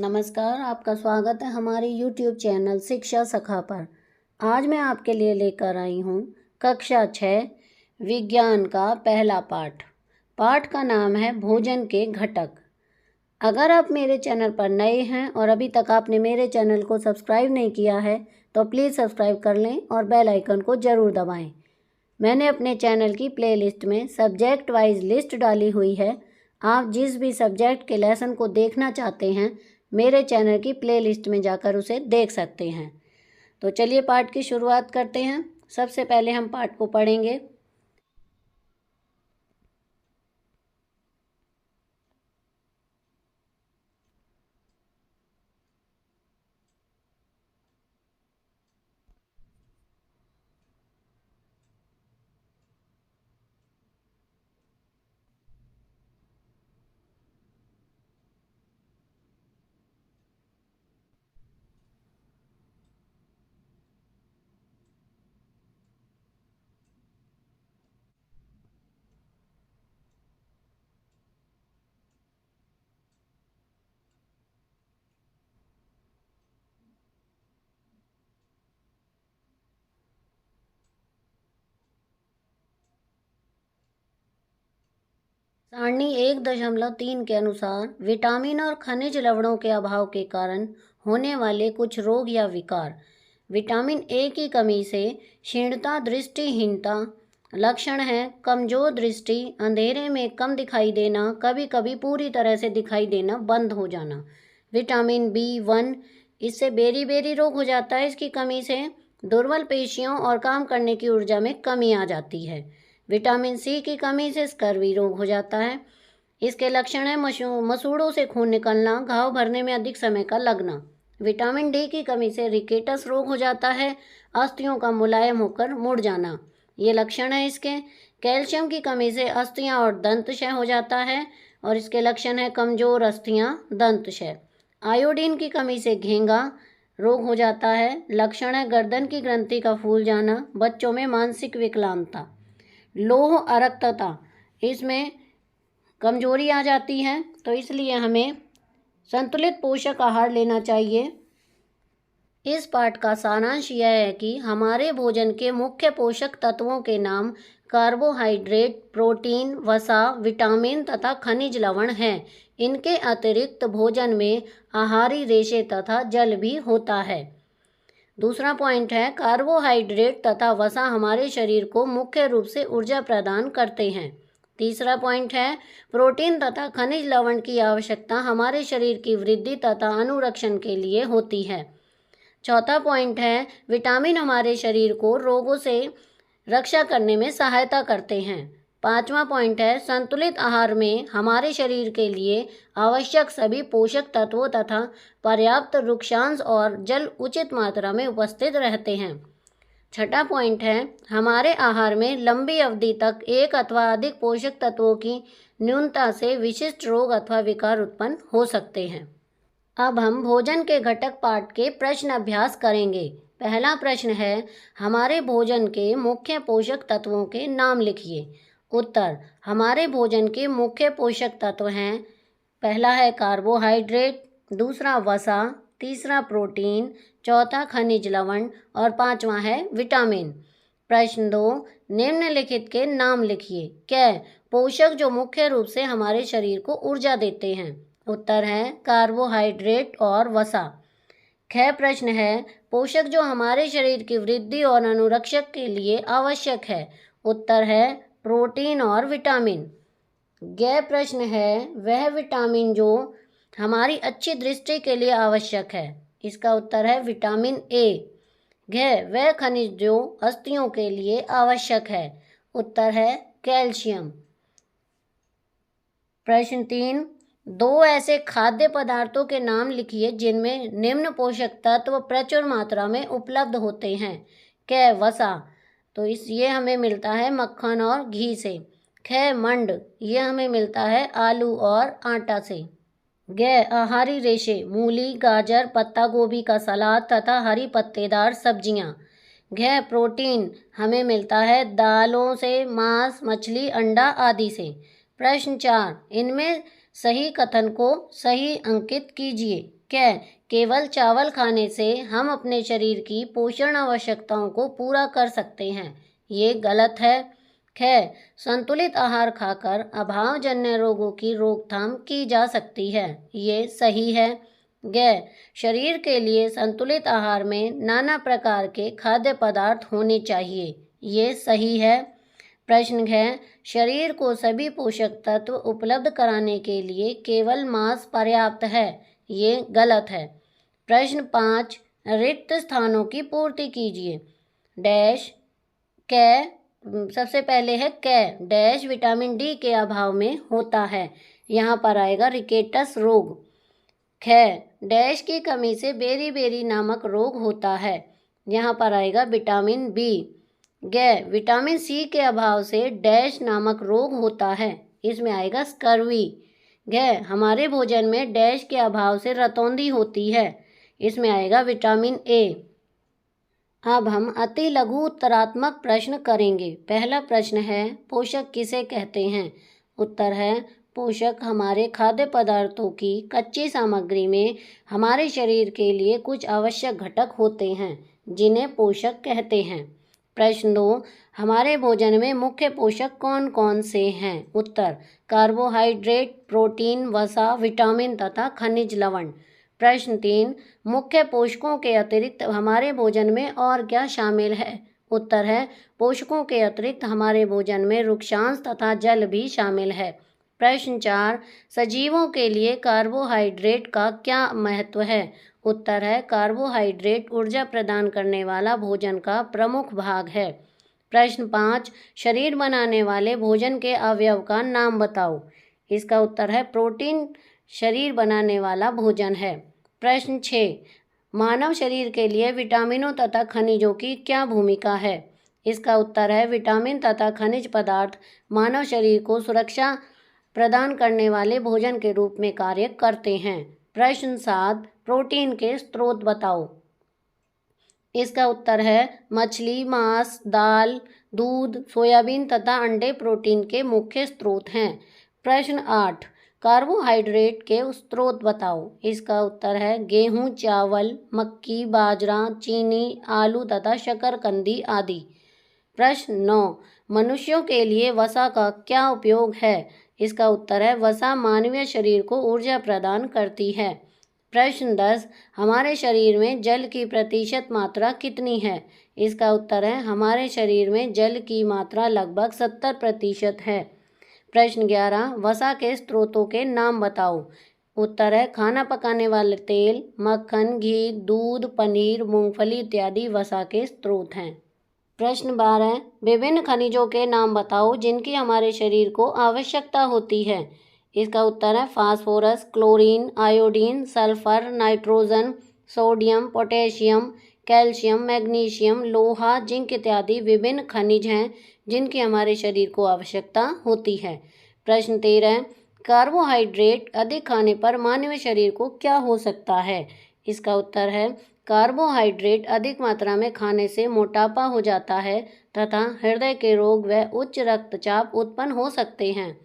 नमस्कार, आपका स्वागत है हमारे YouTube चैनल शिक्षा सखा पर। आज मैं आपके लिए लेकर आई हूँ कक्षा 6 विज्ञान का पहला पाठ। पाठ का नाम है भोजन के घटक। अगर आप मेरे चैनल पर नए हैं और अभी तक आपने मेरे चैनल को सब्सक्राइब नहीं किया है तो प्लीज़ सब्सक्राइब कर लें और बेल आइकन को ज़रूर दबाएँ। मैंने अपने चैनल की प्लेलिस्ट में सब्जेक्ट वाइज लिस्ट डाली हुई है। आप जिस भी सब्जेक्ट के लेसन को देखना चाहते हैं मेरे चैनल की प्लेलिस्ट में जाकर उसे देख सकते हैं। तो चलिए पाठ की शुरुआत करते हैं। सबसे पहले हम पाठ को पढ़ेंगे। सारणी 1.3 के अनुसार विटामिन और खनिज लवणों के अभाव के कारण होने वाले कुछ रोग या विकार। विटामिन ए की कमी से क्षीणता, दृष्टिहीनता लक्षण है। कमजोर दृष्टि, अंधेरे में कम दिखाई देना, कभी कभी पूरी तरह से दिखाई देना बंद हो जाना। विटामिन B1, इससे बेरी रोग हो जाता है। इसकी कमी से दुर्बल पेशियों और काम करने की ऊर्जा में कमी आ जाती है। विटामिन सी की कमी से स्कर्वी रोग हो जाता है। इसके लक्षण है मसूड़ों से खून निकलना, घाव भरने में अधिक समय का लगना। विटामिन डी की कमी से रिकेटस रोग हो जाता है, अस्थियों का मुलायम होकर मुड़ जाना, ये लक्षण है इसके। कैल्शियम की कमी से अस्थियां और दंतक्षय हो जाता है और इसके लक्षण है कमजोर अस्थियां, दंतक्षय। आयोडीन की कमी से घेंगा रोग हो जाता है, लक्षण है गर्दन की ग्रंथि का फूल जाना, बच्चों में मानसिक विकलांगता। लोह अरक्तता, इसमें कमजोरी आ जाती है, तो इसलिए हमें संतुलित पोषक आहार लेना चाहिए। इस पाठ का सारांश यह है कि हमारे भोजन के मुख्य पोषक तत्वों के नाम कार्बोहाइड्रेट, प्रोटीन, वसा, विटामिन तथा खनिज लवण हैं। इनके अतिरिक्त भोजन में आहारी रेशे तथा जल भी होता है। दूसरा पॉइंट है कार्बोहाइड्रेट तथा वसा हमारे शरीर को मुख्य रूप से ऊर्जा प्रदान करते हैं। तीसरा पॉइंट है प्रोटीन तथा खनिज लवण की आवश्यकता हमारे शरीर की वृद्धि तथा अनुरक्षण के लिए होती है। चौथा पॉइंट है विटामिन हमारे शरीर को रोगों से रक्षा करने में सहायता करते हैं। पांचवा पॉइंट है संतुलित आहार में हमारे शरीर के लिए आवश्यक सभी पोषक तत्वों तथा पर्याप्त वृक्षांश और जल उचित मात्रा में उपस्थित रहते हैं। छठा पॉइंट है हमारे आहार में लंबी अवधि तक एक अथवा अधिक पोषक तत्वों की न्यूनता से विशिष्ट रोग अथवा विकार उत्पन्न हो सकते हैं। अब हम भोजन के घटक पाठ के प्रश्न अभ्यास करेंगे। पहला प्रश्न है हमारे भोजन के मुख्य पोषक तत्वों के नाम लिखिए। उत्तर, हमारे भोजन के मुख्य पोषक तत्व हैं, पहला है कार्बोहाइड्रेट, दूसरा वसा, तीसरा प्रोटीन, चौथा खनिज लवण और पांचवा है विटामिन। प्रश्न 2, निम्नलिखित के नाम लिखिए। कै पोषक जो मुख्य रूप से हमारे शरीर को ऊर्जा देते हैं। उत्तर है कार्बोहाइड्रेट और वसा। ख प्रश्न है पोषक जो हमारे शरीर की वृद्धि और अनुरक्षक के लिए आवश्यक है। उत्तर है प्रोटीन और विटामिन। ग प्रश्न है वह विटामिन जो हमारी अच्छी दृष्टि के लिए आवश्यक है। इसका उत्तर है विटामिन ए। घ वह खनिज जो अस्थियों के लिए आवश्यक है। उत्तर है कैल्शियम। प्रश्न 3, 2 ऐसे खाद्य पदार्थों के नाम लिखिए जिनमें निम्न पोषक तत्व प्रचुर मात्रा में उपलब्ध होते हैं। क वसा, तो ये हमें मिलता है मक्खन और घी से। ख मंड, ये हमें मिलता है आलू और आटा से। ग आहारी रेशे, मूली, गाजर, पत्ता गोभी का सलाद तथा हरी पत्तेदार सब्जियां। घ प्रोटीन, हमें मिलता है दालों से, मांस, मछली, अंडा आदि से। प्रश्न 4, इनमें सही कथन को सही अंकित कीजिए। क, केवल चावल खाने से हम अपने शरीर की पोषण आवश्यकताओं को पूरा कर सकते हैं, ये गलत है। ख, संतुलित आहार खाकर अभावजन्य रोगों की रोकथाम की जा सकती है, ये सही है। ग, शरीर के लिए संतुलित आहार में नाना प्रकार के खाद्य पदार्थ होने चाहिए, ये सही है। प्रश्न है, शरीर को सभी पोषक तत्व उपलब्ध कराने के लिए केवल मांस पर्याप्त है, ये गलत है। प्रश्न 5, रिक्त स्थानों की पूर्ति कीजिए। डैश क, सबसे पहले है क, डैश विटामिन डी के अभाव में होता है, यहाँ पर आएगा रिकेटस रोग। ख, डैश की कमी से बेरी नामक रोग होता है, यहाँ पर आएगा विटामिन बी। ग, विटामिन सी के अभाव से डैश नामक रोग होता है, इसमें आएगा स्कर्वी। घ, हमारे भोजन में डैश के अभाव से रतौंधी होती है, इसमें आएगा विटामिन ए। अब हम अति लघु उत्तरात्मक प्रश्न करेंगे। पहला प्रश्न है, पोषक किसे कहते हैं? उत्तर है, पोषक हमारे खाद्य पदार्थों की कच्ची सामग्री में हमारे शरीर के लिए कुछ आवश्यक घटक होते हैं, जिन्हें पोषक कहते हैं। प्रश्न 2, हमारे भोजन में मुख्य पोषक कौन कौन से हैं? उत्तर, कार्बोहाइड्रेट, प्रोटीन, वसा, विटामिन तथा खनिज लवण। प्रश्न 3, मुख्य पोषकों के अतिरिक्त हमारे भोजन में और क्या शामिल है? उत्तर है, पोषकों के अतिरिक्त हमारे भोजन में वृक्षांश तथा जल भी शामिल है। प्रश्न 4, सजीवों के लिए कार्बोहाइड्रेट का क्या महत्व है? उत्तर है, कार्बोहाइड्रेट ऊर्जा प्रदान करने वाला भोजन का प्रमुख भाग है। प्रश्न 5, शरीर बनाने वाले भोजन के अवयव का नाम बताओ। इसका उत्तर है, प्रोटीन शरीर बनाने वाला भोजन है। प्रश्न 6, मानव शरीर के लिए विटामिनों तथा खनिजों की क्या भूमिका है? इसका उत्तर है, विटामिन तथा खनिज पदार्थ मानव शरीर को सुरक्षा प्रदान करने वाले भोजन के रूप में कार्य करते हैं। प्रश्न 7, प्रोटीन के स्रोत बताओ। इसका उत्तर है, मछली, मांस, दाल, दूध, सोयाबीन तथा अंडे प्रोटीन के मुख्य स्रोत हैं। प्रश्न 8, कार्बोहाइड्रेट के स्रोत बताओ। इसका उत्तर है, गेहूं, चावल, मक्की, बाजरा, चीनी, आलू तथा शकरकंदी आदि। प्रश्न 9, मनुष्यों के लिए वसा का क्या उपयोग है? इसका उत्तर है, वसा मानवीय शरीर को ऊर्जा प्रदान करती है। प्रश्न 10, हमारे शरीर में जल की प्रतिशत मात्रा कितनी है? इसका उत्तर है, हमारे शरीर में जल की मात्रा लगभग 70% है। प्रश्न 11, वसा के स्रोतों के नाम बताओ। उत्तर है, खाना पकाने वाले तेल, मक्खन, घी, दूध, पनीर, मूंगफली इत्यादि वसा के स्रोत हैं। प्रश्न 12, विभिन्न खनिजों के नाम बताओ जिनकी हमारे शरीर को आवश्यकता होती है। इसका उत्तर है, phosphorus, chlorine, iodine, sulphur, nitrogen, sodium, potassium, calcium, magnesium, लोहा, जिंक इत्यादि विभिन्न खनिज हैं जिनकी हमारे शरीर को आवश्यकता होती है। प्रश्न 13, कार्बोहाइड्रेट अधिक खाने पर मानवीय शरीर को क्या हो सकता है? इसका उत्तर है, कार्बोहाइड्रेट अधिक मात्रा में खाने से मोटापा हो जाता है तथा हृदय के रोग व उच्च रक्तचाप उत्पन्न हो सकते हैं।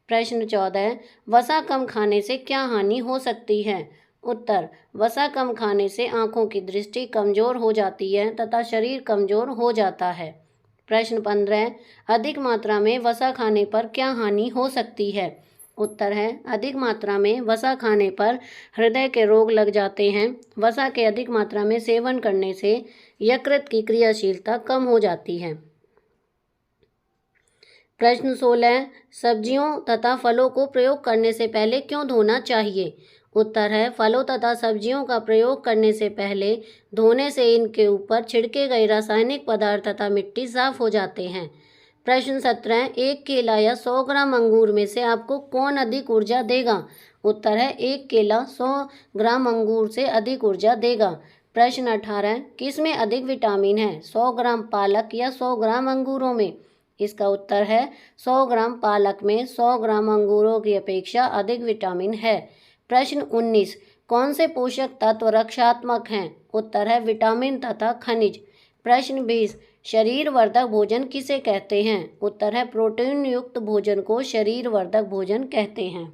प्रश्न 14, वसा कम खाने से क्या हानि हो सकती है? उत्तर, वसा कम खाने से आंखों की दृष्टि कमजोर हो जाती है तथा शरीर कमजोर हो जाता है। प्रश्न 15, अधिक मात्रा में वसा खाने पर क्या हानि हो सकती है? उत्तर है, अधिक मात्रा में वसा खाने पर हृदय के रोग लग जाते हैं। वसा के अधिक मात्रा में सेवन करने से यकृत की क्रियाशीलता कम हो जाती है। प्रश्न 16, सब्जियों तथा फलों को प्रयोग करने से पहले क्यों धोना चाहिए? उत्तर है, फलों तथा सब्जियों का प्रयोग करने से पहले धोने से इनके ऊपर छिड़के गए रासायनिक पदार्थ तथा मिट्टी साफ हो जाते हैं। प्रश्न 17, एक केला या 100 ग्राम अंगूर में से आपको कौन अधिक ऊर्जा देगा? उत्तर है, एक केला 100 ग्राम अंगूर से अधिक ऊर्जा देगा। प्रश्न 18, किसमें अधिक विटामिन है, 100 ग्राम पालक या 100 ग्राम अंगूरों में? इसका उत्तर है, 100 ग्राम पालक में 100 ग्राम अंगूरों की अपेक्षा अधिक विटामिन है। प्रश्न 19, कौन से पोषक तत्व रक्षात्मक हैं? उत्तर है, विटामिन तथा खनिज। प्रश्न 20, शरीर वर्धक भोजन किसे कहते हैं? उत्तर है, प्रोटीन युक्त भोजन को शरीर वर्धक भोजन कहते हैं।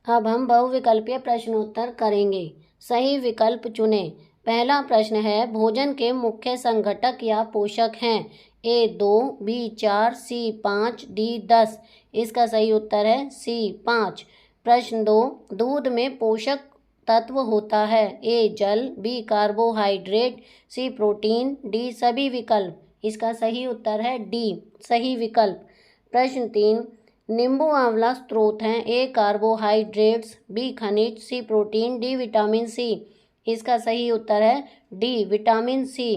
अब हम बहुविकल्पीय प्रश्नोत्तर करेंगे। सही विकल्प चुनें। पहला प्रश्न है, भोजन के मुख्य संघटक या पोषक हैं? ए 2, बी 4, सी 5, डी 10। इसका सही उत्तर है सी 5। प्रश्न 2, दूध में पोषक तत्व होता है? ए जल, बी कार्बोहाइड्रेट, सी प्रोटीन, डी सभी विकल्प। इसका सही उत्तर है डी सही विकल्प। प्रश्न 3, नींबू आंवला स्रोत हैं? ए कार्बोहाइड्रेट्स, बी खनिज, सी प्रोटीन, डी विटामिन सी। इसका सही उत्तर है डी विटामिन सी।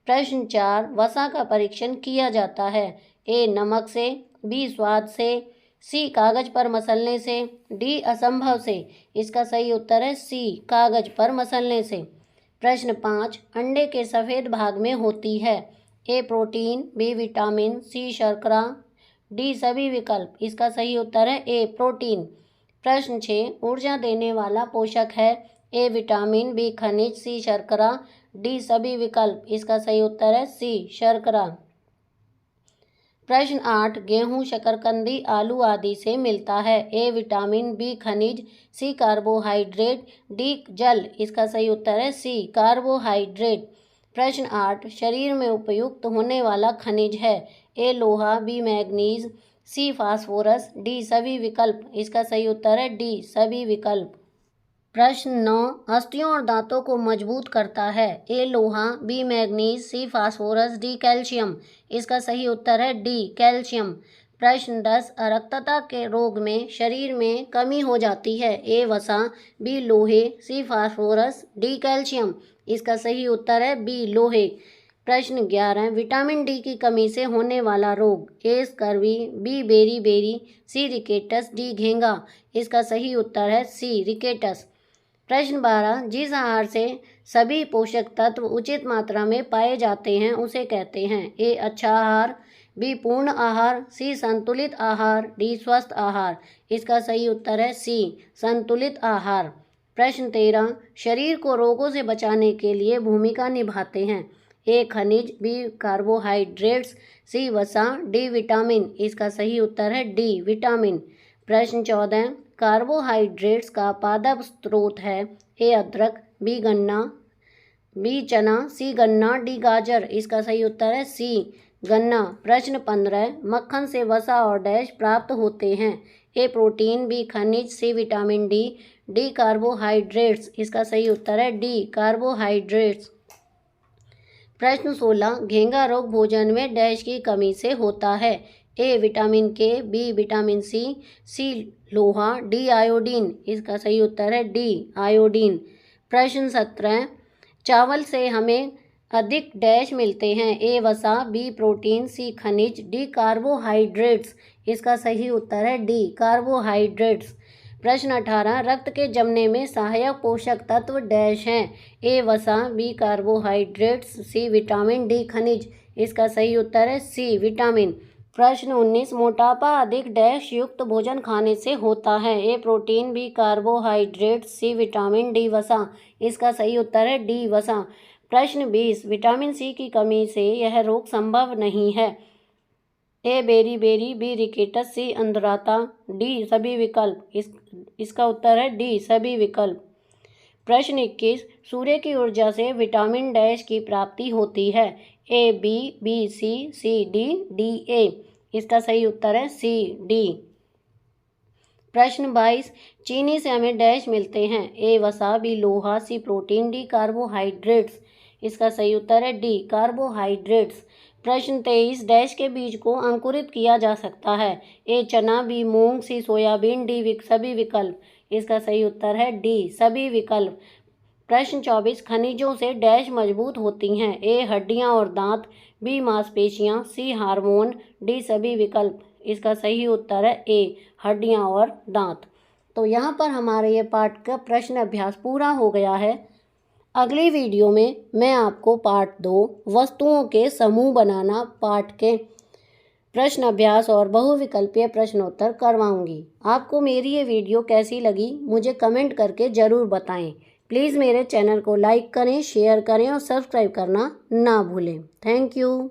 प्रश्न 4, वसा का परीक्षण किया जाता है? ए नमक से, बी स्वाद से, सी कागज पर मसलने से, डी असंभव से। इसका सही उत्तर है सी कागज पर मसलने से। प्रश्न 5, अंडे के सफ़ेद भाग में होती है? ए प्रोटीन, बी विटामिन, सी शर्करा, डी सभी विकल्प। इसका सही उत्तर है ए प्रोटीन। प्रश्न 6, ऊर्जा देने वाला पोषक है? ए विटामिन, बी खनिज, सी शर्करा, डी सभी विकल्प। इसका सही उत्तर है सी शर्करा। प्रश्न 8, गेहूं, शकरकंदी, आलू आदि से मिलता है? ए विटामिन, बी खनिज, सी कार्बोहाइड्रेट, डी जल। इसका सही उत्तर है सी कार्बोहाइड्रेट। प्रश्न 8, शरीर में उपयुक्त होने वाला खनिज है? ए लोहा, बी मैग्नीज, सी फास्फोरस, डी सभी विकल्प। इसका सही उत्तर है डी सभी विकल्प। प्रश्न 9, अस्थियों और दांतों को मजबूत करता है? ए लोहा, बी मैग्नीज, सी फास्फोरस, डी कैल्शियम। इसका सही उत्तर है डी कैल्शियम। प्रश्न 10, अरक्तता के रोग में शरीर में कमी हो जाती है? ए वसा, बी लोहे, सी फास्फोरस, डी कैल्शियम। इसका सही उत्तर है बी लोहे। प्रश्न 11, विटामिन डी की कमी से होने वाला रोग? ए स्कर्वी, बी बेरी, सी रिकेटस, डी घेंगा। इसका सही उत्तर है सी रिकेटस। प्रश्न 12, जिस आहार से सभी पोषक तत्व उचित मात्रा में पाए जाते हैं उसे कहते हैं? ए अच्छा आहार, बी पूर्ण आहार, सी संतुलित आहार, डी स्वस्थ आहार। इसका सही उत्तर है सी संतुलित आहार। प्रश्न 13, शरीर को रोगों से बचाने के लिए भूमिका निभाते हैं? ए खनिज, बी कार्बोहाइड्रेट्स, सी वसा, डी विटामिन। इसका सही उत्तर है डी विटामिन। प्रश्न 14, कार्बोहाइड्रेट्स का पादप स्रोत है? ए अदरक, बी गन्ना, बी चना, सी गन्ना, डी गाजर। इसका सही उत्तर है सी गन्ना। प्रश्न 15, मक्खन से वसा और डैश प्राप्त होते हैं? ए प्रोटीन, बी खनिज, C vitamin D, D carbohydrates. इसका सही उत्तर है डी कार्बोहाइड्रेट्स। प्रश्न 16, घेंगा रोग भोजन में डैश की कमी से होता है? ए विटामिन के, बी विटामिन सी, सी लोहा, डी आयोडीन। इसका सही उत्तर है डी आयोडीन। प्रश्न 17, चावल से हमें अधिक डैश मिलते हैं? ए वसा, बी प्रोटीन, सी खनिज, डी कार्बोहाइड्रेट्स। इसका सही उत्तर है डी कार्बोहाइड्रेट्स। प्रश्न 18, रक्त के जमने में सहायक पोषक तत्व डैश हैं? ए वसा, B carbohydrates, C vitamin, D खनिज। इसका सही उत्तर है सी विटामिन। प्रश्न 19, मोटापा अधिक डैश युक्त भोजन खाने से होता है? A protein, B carbohydrates, C vitamin, D वसा। इसका सही उत्तर है डी वसा। प्रश्न 20, विटामिन सी की कमी से यह रोग संभव नहीं है? ए बेरी, बी रिकेटस, सी अंधराता, डी सभी विकल्प। इसका उत्तर है डी सभी विकल्प। प्रश्न 21, सूर्य की ऊर्जा से विटामिन डैश की प्राप्ति होती है? A B C D, D A. इसका सही उत्तर है सी डी। प्रश्न 22, चीनी से हमें डैश मिलते हैं? ए वसा, बी लोहा, सी प्रोटीन, डी कार्बोहाइड्रेट्स। इसका सही उत्तर है डी कार्बोहाइड्रेट्स। प्रश्न 23, डैश के बीज को अंकुरित किया जा सकता है? ए चना, बी मूंग, सी सोयाबीन, डी सभी विकल्प। इसका सही उत्तर है डी सभी विकल्प। प्रश्न 24, खनिजों से डैश मजबूत होती हैं? ए हड्डियां और दांत, बी मांसपेशियां, सी हार्मोन, डी सभी विकल्प। इसका सही उत्तर है ए हड्डियां और दांत। तो यहाँ पर हमारे ये पाठ का प्रश्न अभ्यास पूरा हो गया है। अगली वीडियो में मैं आपको पार्ट 2 वस्तुओं के समूह बनाना पाठ के प्रश्न अभ्यास और बहुविकल्पीय प्रश्नोत्तर करवाऊंगी। आपको मेरी ये वीडियो कैसी लगी मुझे कमेंट करके ज़रूर बताएं। प्लीज़ मेरे चैनल को लाइक करें, शेयर करें और सब्सक्राइब करना ना भूलें। Thank you.